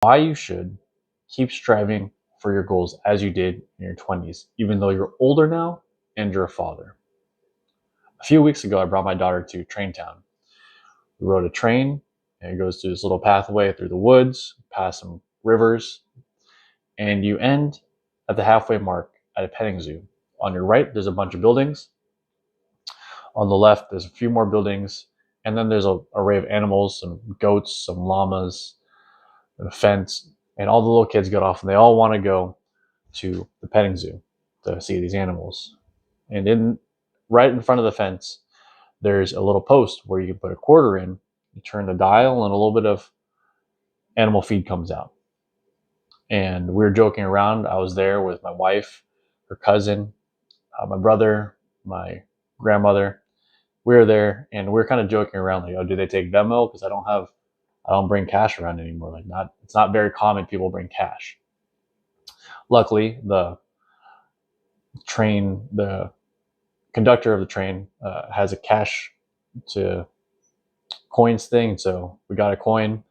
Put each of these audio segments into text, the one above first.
why you should keep striving for your goals as you did in your 20s, even though you're older now and you're a father. A few weeks ago, I brought my daughter to Traintown. We rode a train, and it goes through this little pathway through the woods, past some rivers, and you end at the halfway mark at a petting zoo. On your right, there's a bunch of buildings. On the left, there's a few more buildings, and then there's an array of animals, some goats, some llamas, and a fence, and all the little kids get off, and they all want to go to the petting zoo to see these animals. And right in front of the fence, there's a little post where you can put a quarter in, you turn the dial, and a little bit of animal feed comes out. And we were joking around. I was there with my wife, her cousin, my brother, my grandmother. We were there, and we were kind of joking around, like, "Oh, do they take Venmo? Because I don't bring cash around anymore. Like, it's not very common people bring cash." Luckily, the conductor of the train has a cash to coins thing, so we got a coin.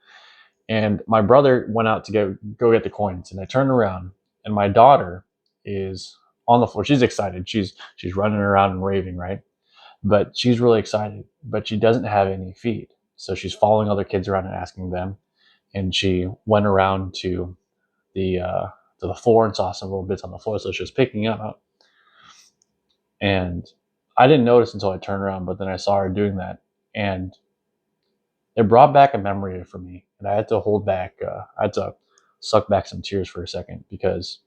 And my brother went out to go get the coins, and I turned around, and my daughter is on the floor. She's excited. She's running around and raving, right? But she's really excited. But she doesn't have any feed, so she's following other kids around and asking them. And she went around the uh, to the floor and saw some little bits on the floor, so she was picking up. And I didn't notice until I turned around, but then I saw her doing that, and it brought back a memory for me, and I had to hold back. I had to suck back some tears for a second because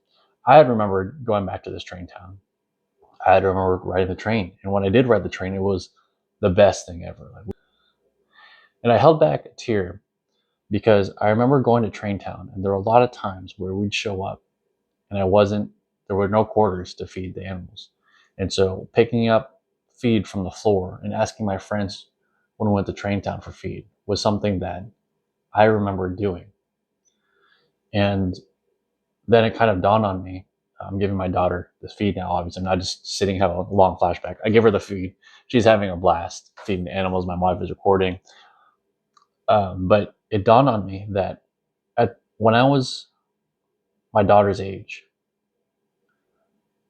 I had remembered going back to this train town. I had remembered riding the train, and when I did ride the train, it was the best thing ever. And I held back a tear because I remember going to Train Town, and there were a lot of times where we'd show up, and there were no quarters to feed the animals, and so picking up feed from the floor and asking my friends when we went to Train Town for feed was something that I remember doing. And then it kind of dawned on me. I'm giving my daughter this feed now. Obviously, I'm not just sitting having a long flashback. I give her the feed. She's having a blast feeding the animals. My wife is recording. But it dawned on me that when I was my daughter's age,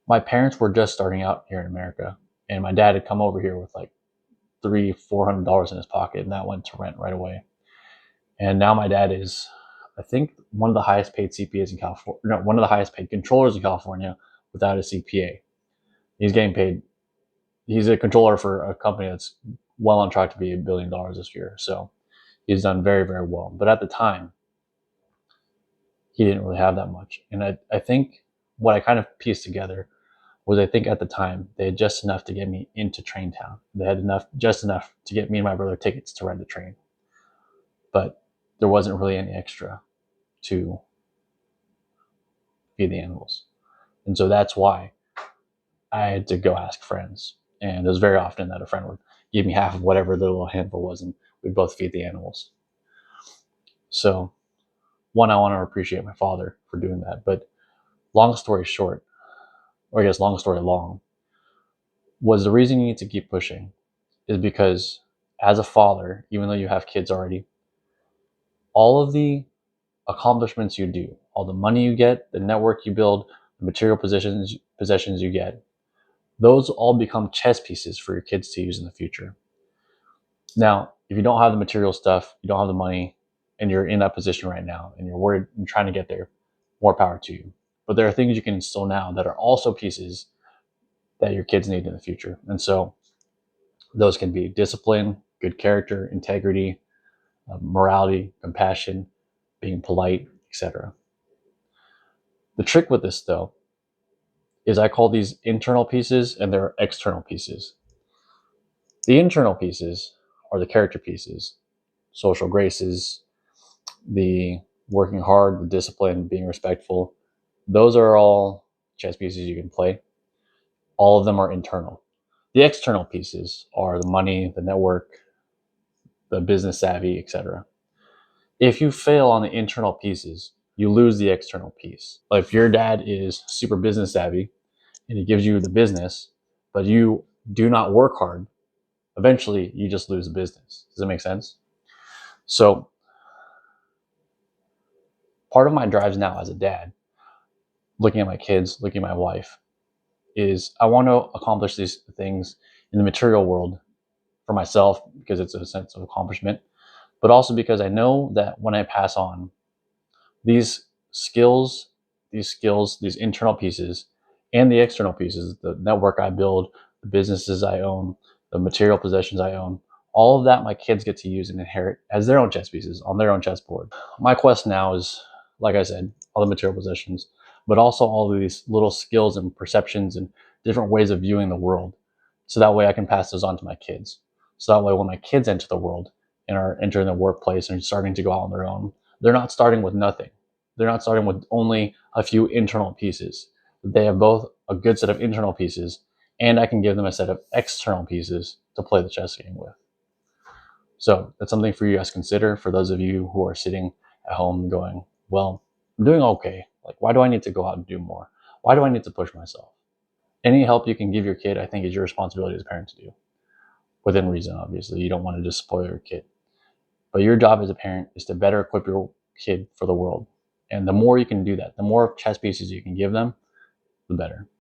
my parents were just starting out here in America, and my dad had come over here with like $300-400 in his pocket, and that went to rent right away. And now my dad is, I think, one of the highest paid CPAs in California. No, one of the highest paid controllers in California without a CPA. He's getting paid. He's a controller for a company that's well on track to be $1 billion this year. So he's done very, very well. But at the time, he didn't really have that much. And I think what I kind of pieced together was, I think at the time they had just enough to get me into Train Town. They had just enough to get me and my brother tickets to ride the train. But there wasn't really any extra to feed the animals. And so that's why I had to go ask friends. And it was very often that a friend would give me half of whatever the little handful was, and we'd both feed the animals. So, one, I want to appreciate my father for doing that. But long story short, or I guess long story long, was the reason you need to keep pushing is because as a father, even though you have kids already, all of the accomplishments you do, all the money you get, the network you build, the material possessions you get, those all become chess pieces for your kids to use in the future. Now, if you don't have the material stuff, you don't have the money, and you're in that position right now, and you're worried and trying to get there, more power to you. But there are things you can instill now that are also pieces that your kids need in the future. And so those can be discipline, good character, integrity, morality, compassion, being polite, etc. The trick with this, though, is I call these internal pieces and there are external pieces. The internal pieces are the character pieces, social graces, the working hard, the discipline, being respectful. Those are all chess pieces you can play. All of them are internal. The external pieces are the money, the network, the business savvy, etc. If you fail on the internal pieces, you lose the external piece. Like if your dad is super business savvy and he gives you the business, but you do not work hard, eventually you just lose the business. Does that make sense? So Part of my drives now as a dad, looking at my kids, looking at my wife, is I want to accomplish these things in the material world for myself because it's a sense of accomplishment, but also because I know that when I pass on these skills, these internal pieces and the external pieces, the network I build, the businesses I own, the material possessions I own, all of that my kids get to use and inherit as their own chess pieces on their own chessboard. My quest now is, like I said, all the material possessions, but also all of these little skills and perceptions and different ways of viewing the world. So that way I can pass those on to my kids. So that way when my kids enter the world and are entering the workplace and starting to go out on their own, they're not starting with nothing. They're not starting with only a few internal pieces. They have both a good set of internal pieces, and I can give them a set of external pieces to play the chess game with. So that's something for you guys to consider for those of you who are sitting at home going, well, I'm doing okay. Like, why do I need to go out and do more? Why do I need to push myself? Any help you can give your kid, I think, is your responsibility as a parent to do. Within reason, obviously. You don't want to just spoil your kid. But your job as a parent is to better equip your kid for the world. And the more you can do that, the more chess pieces you can give them, the better.